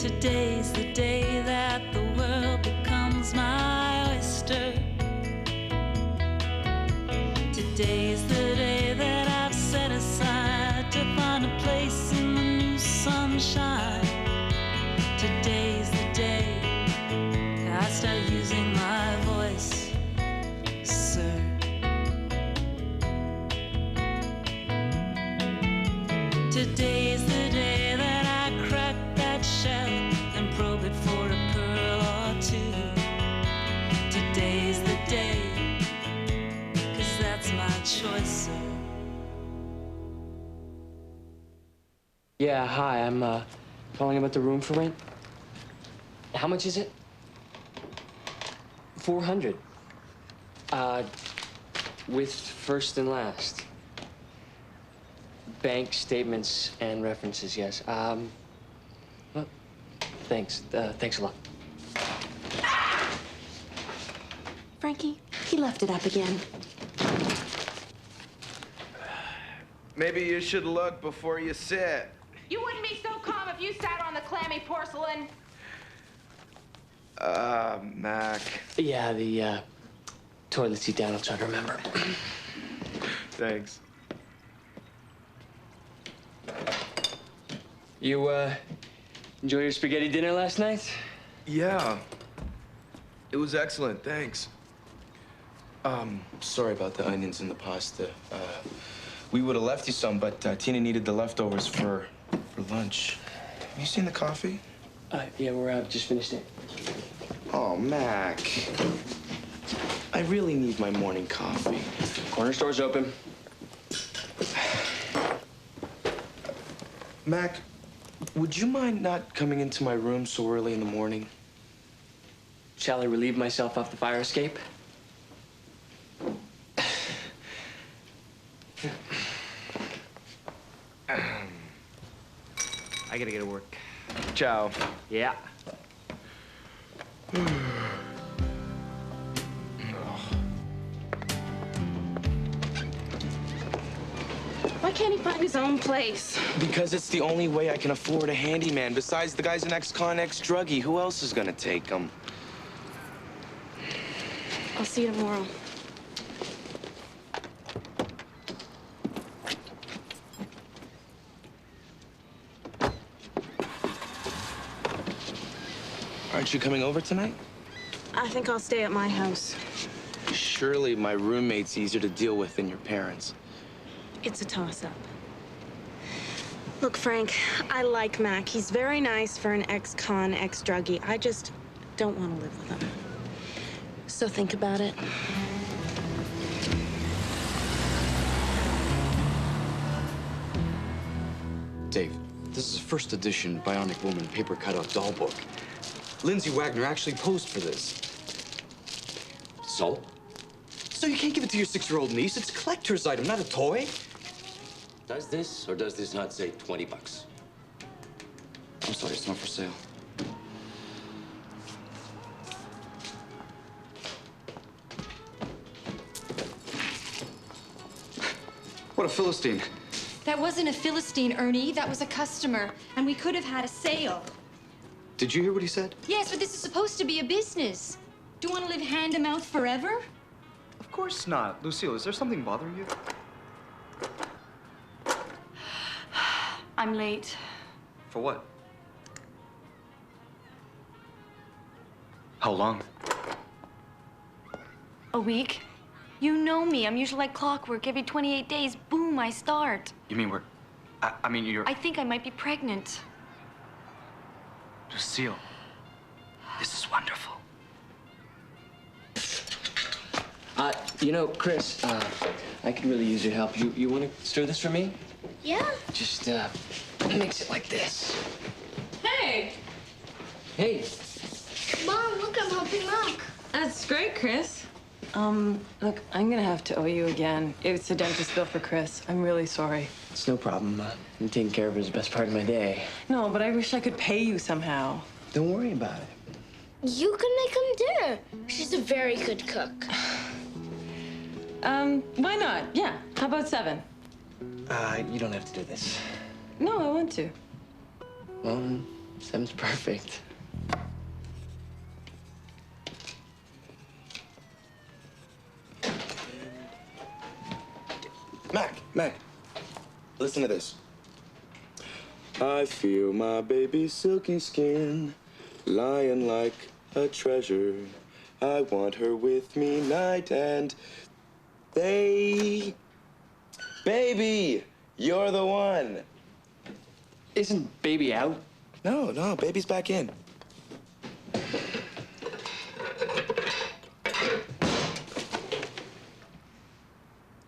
Today's the day that the world becomes my oyster. Today's the day that I've set aside to find a place in the new sunshine. Today's the day I start using my voice, sir. Today's the day that I crack that shell and probe it for a pearl or two. Today's the day, 'cause that's my choice, sir. Yeah, hi, I'm calling about the room for rent. How much is it? 400. With first and last. Bank statements and references, yes. Well, thanks. Thanks a lot. Frankie, he left it up again. Maybe you should look before you sit. You wouldn't be so calm if you sat on the clammy porcelain. Mack. Yeah, the toilet seat down. I'll try to remember. Thanks. You, enjoy your spaghetti dinner last night? Yeah. It was excellent, thanks. Sorry about the onions and the pasta. We would have left you some, but Tina needed the leftovers for lunch. Have you seen the coffee? Yeah, we're just finished it. Oh, Mac. I really need my morning coffee. Corner store's open. Mac, would you mind not coming into my room so early in the morning? Shall I relieve myself off the fire escape? I gotta get to work. Ciao. Yeah. Why can't he find his own place? Because it's the only way I can afford a handyman. Besides, the guy's an ex-con, ex-druggie. Who else is gonna take him? I'll see you tomorrow. Aren't you coming over tonight? I think I'll stay at my house. Surely my roommate's easier to deal with than your parents. It's a toss-up. Look, Frank, I like Mac. He's very nice for an ex-con, ex-druggie. I just don't want to live with him. So think about it. Dave, this is a first edition Bionic Woman paper cutout doll book. Lindsay Wagner actually posed for this. So? So you can't give it to your 6-year-old niece. It's a collector's item, not a toy. Does this or does this not say 20 bucks? I'm sorry, it's not for sale. What a Philistine. That wasn't a Philistine, Ernie. That was a customer. And we could have had a sale. Did you hear what he said? Yes, but this is supposed to be a business. Do you want to live hand-to-mouth forever? Of course not. Lucille, is there something bothering you? I'm late. For what? How long? A week. You know me. I'm usually like clockwork. Every 28 days, boom, I start. You mean I mean, you're... I think I might be pregnant. Lucille, this is wonderful. You know, Chris, I could really use your help. You want to stir this for me? Yeah. Just, mix it like this. Hey! Hey. Mom, look, I'm helping Mac. That's great, Chris. Look, I'm gonna have to owe you again. It's a dentist bill for Chris. I'm really sorry. It's no problem. I'm taking care of it as the best part of my day. No, but I wish I could pay you somehow. Don't worry about it. You can make him dinner. She's a very good cook. Why not? Yeah, how about 7? You don't have to do this. No, I want to. Well, 7's perfect. Mack, listen to this. I feel my baby's silky skin lying like a treasure. I want her with me night and day. Baby, you're the one. Isn't baby out? No, baby's back in.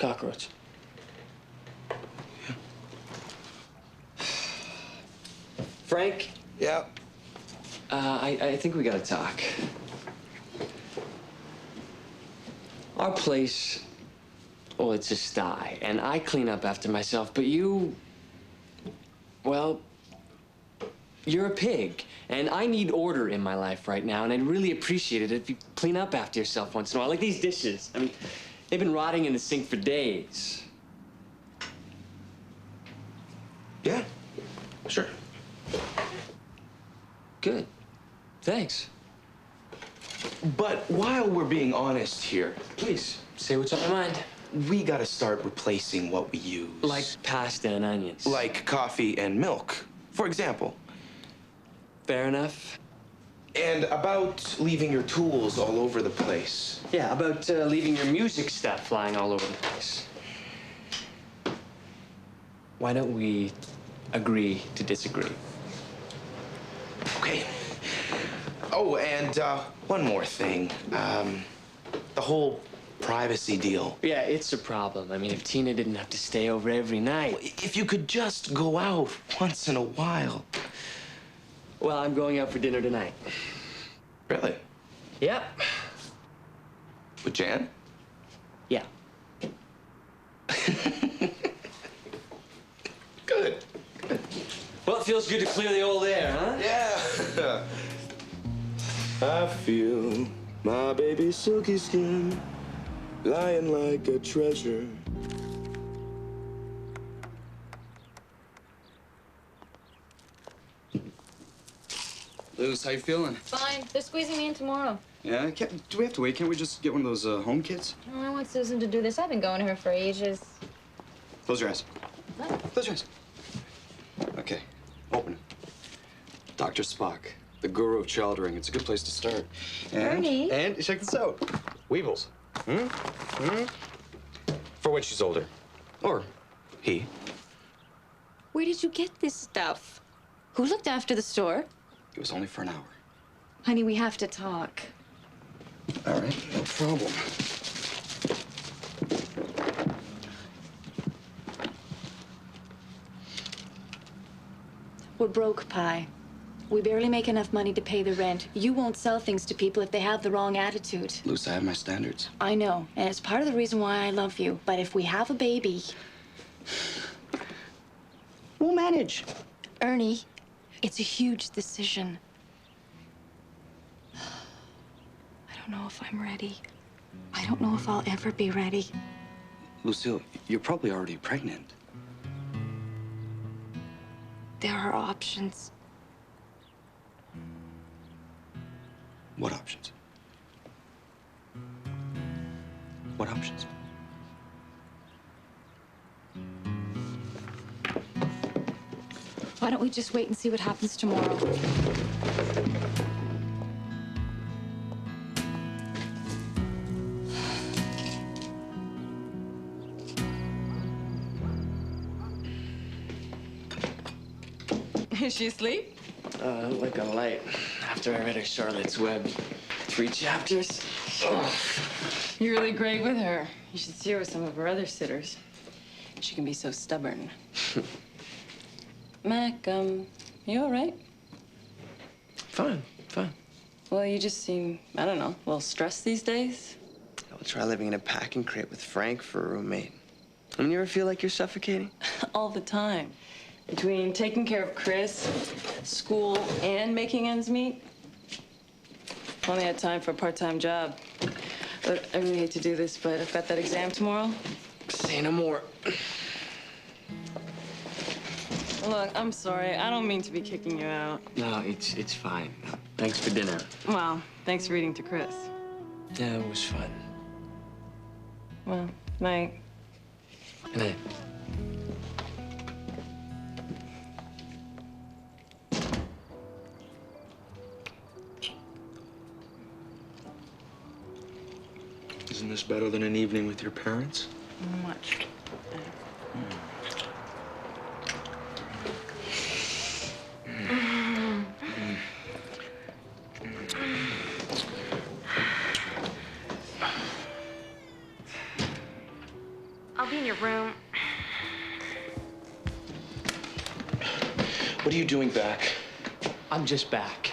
Cockroach. Frank? Yeah? I think we gotta talk. Our place, well, it's a sty, and I clean up after myself, but you, well, you're a pig, and I need order in my life right now, and I'd really appreciate it if you clean up after yourself once in a while, like these dishes. I mean, they've been rotting in the sink for days. Yeah, sure. Good. Thanks. But while we're being honest here, Please, say what's on your mind. we gotta start replacing what we use. Like pasta and onions. Like coffee and milk, for example. Fair enough. And about leaving your tools all over the place. Yeah, about leaving your music stuff flying all over the place. Why don't we agree to disagree? Okay. Oh, and one more thing. The whole privacy deal. Yeah, it's a problem. I mean, if Tina didn't have to stay over every night. If you could just go out once in a while. Well, I'm going out for dinner tonight. Really? Yep. With Jan? Yeah. Good. Well, it feels good to clear the old air, huh? Yeah. I feel my baby's silky skin lying like a treasure. Luz, how you feeling? Fine. They're squeezing me in tomorrow. Yeah, do we have to wait? Can't we just get one of those home kits? Oh, I want Susan to do this. I've been going to her for ages. Close your eyes. What? Close your eyes. Okay, open it. Dr. Spock, the guru of childering. It's a good place to start. Ernie. And check this out. Weevils. For when she's older. Or he. Where did you get this stuff? Who looked after the store? It was only for an hour. Honey, we have to talk. All right, no problem. We're broke, Pi. We barely make enough money to pay the rent. You won't sell things to people if they have the wrong attitude. Luz, I have my standards. I know, and it's part of the reason why I love you. But if we have a baby... We'll manage. Ernie, it's a huge decision. I don't know if I'm ready. I don't know if I'll ever be ready. Lucille, you're probably already pregnant. There are options. What options? What options? Why don't we just wait and see what happens tomorrow? Is she asleep? Like a light. After I read her Charlotte's Web. 3 chapters. Ugh. You're really great with her. You should see her with some of her other sitters. She can be so stubborn. Mac, you all right? Fine. Well, you just seem, I don't know, a little stressed these days. I'll try living in a packing crate with Frank for a roommate. I mean, you ever feel like you're suffocating? All the time. Between taking care of Chris, school, and making ends meet. Only had time for a part-time job. But I really hate to do this, but I've got that exam tomorrow. Say no more. Look, I'm sorry. I don't mean to be kicking you out. No, it's fine. Thanks for dinner. Well, thanks for reading to Chris. Yeah, it was fun. Well, night. Good night. Isn't this better than an evening with your parents? Much. I'll be in your room. What are you doing back? I'm just back.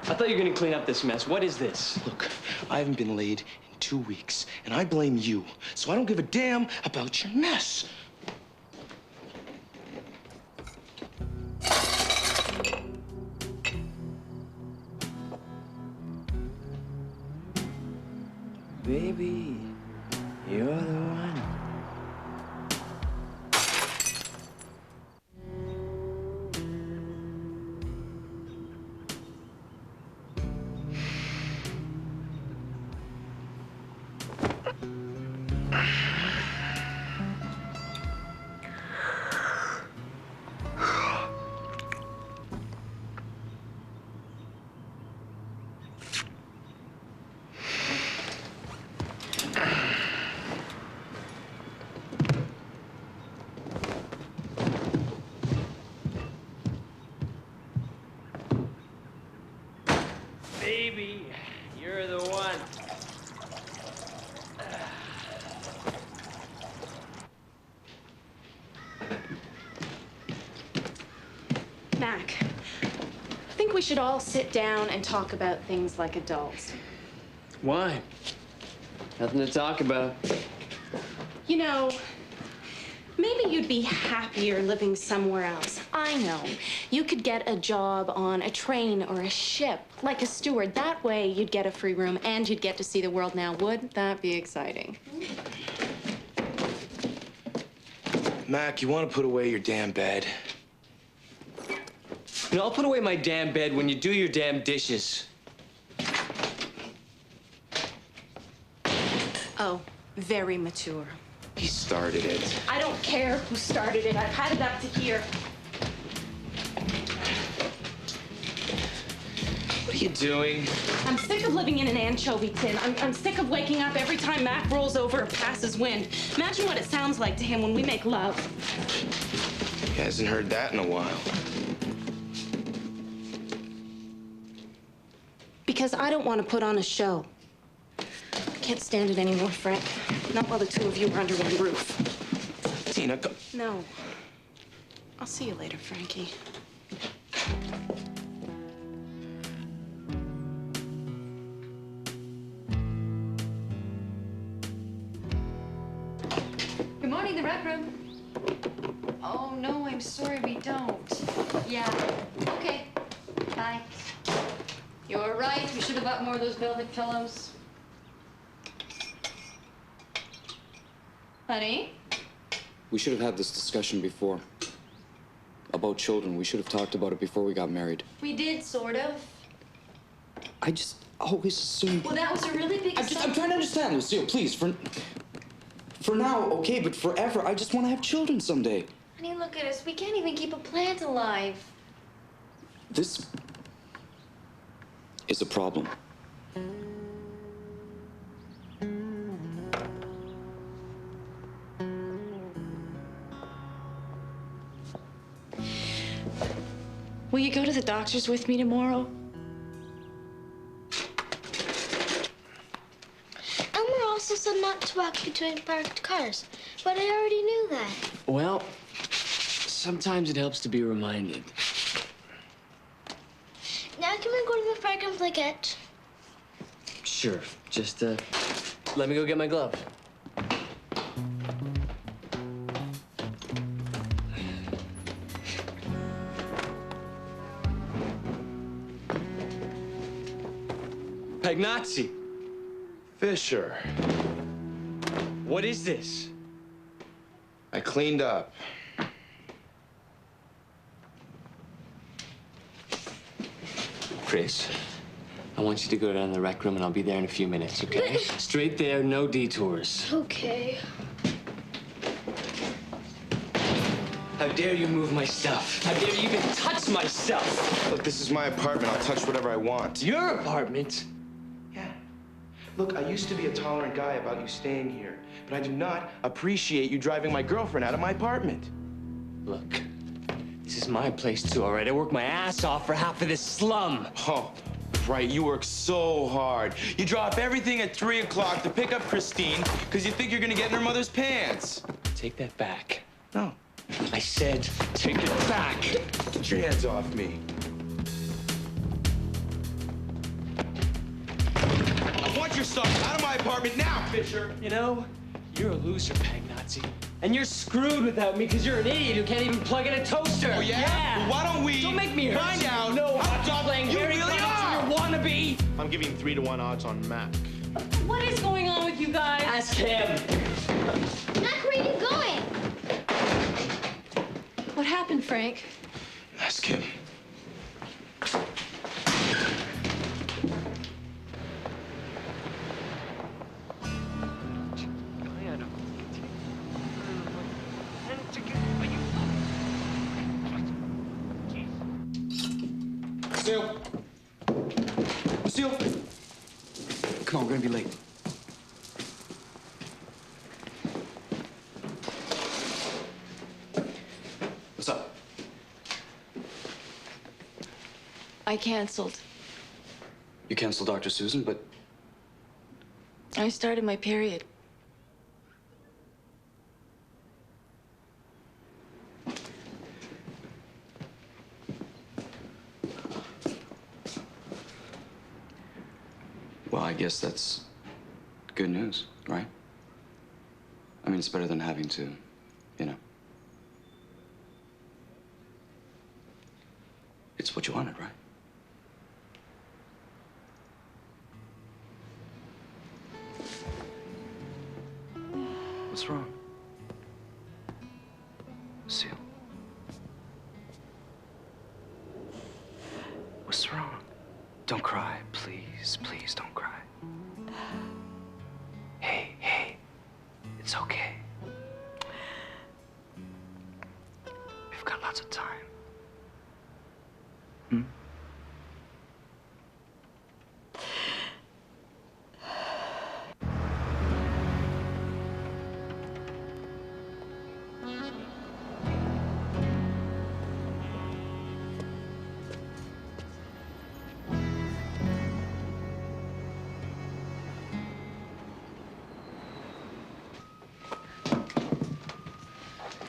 I thought you were gonna clean up this mess. What is this? Look, I haven't been laid in 2 weeks, and I blame you. So I don't give a damn about your mess. Baby, you're the one. Baby, you're the one. Mac, I think we should all sit down and talk about things like adults. Why? Nothing to talk about. You know, maybe you'd be happier living somewhere else. I know. You could get a job on a train or a ship, like a steward. That way, you'd get a free room and you'd get to see the world. Now, wouldn't that be exciting? Mac, you want to put away your damn bed? You know, I'll put away my damn bed when you do your damn dishes. Oh, very mature. He started it. I don't care who started it. I've had it up to here. What are you doing? I'm sick of living in an anchovy tin. I'm sick of waking up every time Mac rolls over or passes wind. Imagine what it sounds like to him when we make love. He hasn't heard that in a while. Because I don't want to put on a show. I can't stand it anymore, Frank. Not while the two of you are under one roof. Tina, go. No. I'll see you later, Frankie. Good morning, the rec room. Oh, no, I'm sorry, we don't. Yeah. Okay. Bye. You're right. We should have bought more of those velvet pillows. Honey? We should have had this discussion before. About children. We should have talked about it before we got married. We did, sort of. I just always assumed... Well, that was a really big... I'm trying to understand, Lucille, please. For now, okay, but forever, I just want to have children someday. Honey, look at us. We can't even keep a plant alive. This is a problem. Will you go to the doctor's with me tomorrow? Elmer also said not to walk between parked cars, but I already knew that. Well, sometimes it helps to be reminded. Now can we go to the park and play catch? Sure. Just, let me go get my glove. Pagnazzi. Fisher. What is this? I cleaned up. Chris, I want you to go down to the rec room and I'll be there in a few minutes, okay? Straight there, no detours. Okay. How dare you move my stuff? How dare you even touch my stuff? Look, this is my apartment. I'll touch whatever I want. Your apartment? Yeah. Look, I used to be a tolerant guy about you staying here, but I do not appreciate you driving my girlfriend out of my apartment. Look, this is my place too, all right? I work my ass off for half of this slum. Oh, right, you work so hard. You drop everything at 3 o'clock to pick up Christine because you think you're gonna get in her mother's pants. Take that back. No. I said, take it back. Get your hands off me. I want your stuff out of my apartment now, Fisher. You know, you're a loser, Peg Nazi. And you're screwed without me because you're an idiot who can't even plug in a toaster. Oh, yeah? Well, why don't we Don't make me hurt find you. out No, how stop playing you Harry really Potter, are. you wannabe. I'm giving 3-to-1 odds on Mack. What is going on with you guys? Ask him. Mack, where are you going? What happened, Frank? Ask him. Lucille! Lucille! Come on, we're gonna be late. What's up? I canceled. You canceled Dr. Susan, but I started my period. well, I guess that's good news, right? I mean, it's better than having to, you know. It's what you wanted, right? What's wrong? Lucille. What's wrong? Don't cry, please. Please don't cry. Hey, hey. It's okay. We've got lots of time. Hmm?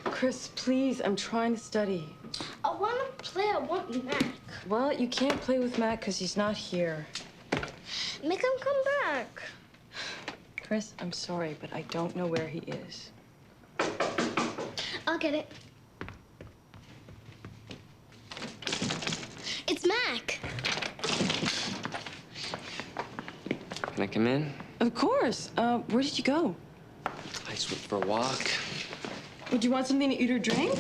Chris, please, I'm trying to study. I want to play. I want Mack. Well, you can't play with Matt because he's not here. Make him come back. Chris, I'm sorry, but I don't know where he is. I'll get it. It's Mack. Can I come in? Of course. Where did you go? I just went for a walk. Would you want something to eat or drink?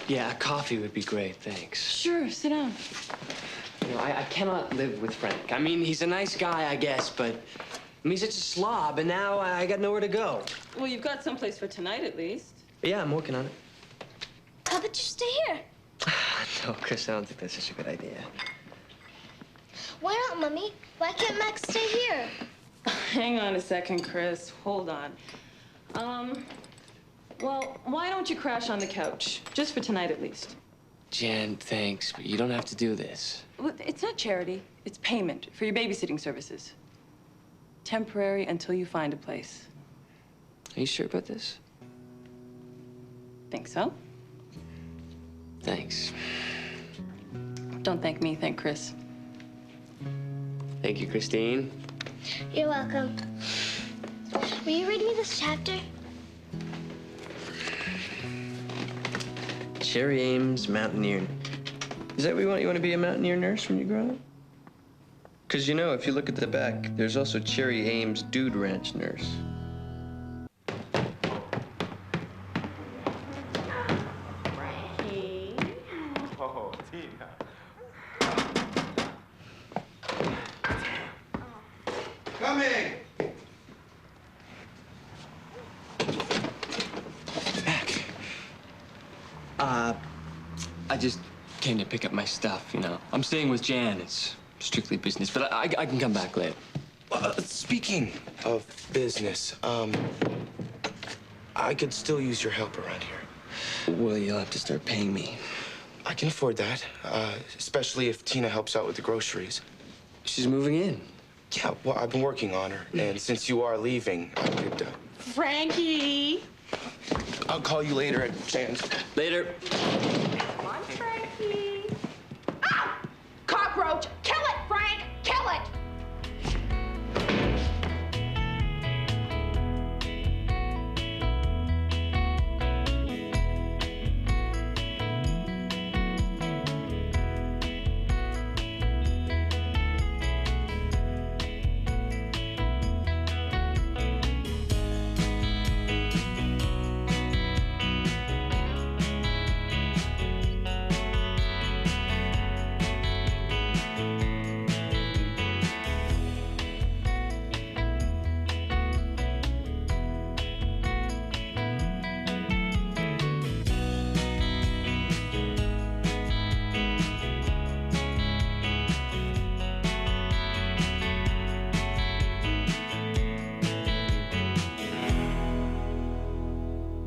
Yeah, a coffee would be great, thanks. Sure, sit down. You know, I cannot live with Frank. I mean, he's a nice guy, I guess, but I mean, he's such a slob, and now I got nowhere to go. Well, you've got someplace for tonight, at least. Yeah, I'm working on it. How about you stay here? No, Chris, I don't think that's such a good idea. Why not, Mummy? Why can't Mack stay here? Hang on a second, Chris. Hold on. Well, why don't you crash on the couch? Just for tonight, at least. Jen, thanks, but you don't have to do this. Well, it's not charity. It's payment for your babysitting services. Temporary until you find a place. Are you sure about this? Think so? Thanks. Don't thank me, thank Chris. Thank you, Christine. You're welcome. Will you read me this chapter? Cherry Ames Mountaineer. Is that what you want? You want to be a mountaineer nurse when you grow up? Because, you know, if you look at the back, there's also Cherry Ames Dude Ranch nurse. Oh, Tina. coming! Mack. I just came to pick up my stuff, you know. I'm staying with Jan. It's strictly business, but I can come back later. Speaking of business, I could still use your help around here. Well, you'll have to start paying me. I can afford that, especially if Tina helps out with the groceries. She's moving in. Yeah, well, I've been working on her, and since you are leaving, I could, Frankie! I'll call you later at Jan's. Later.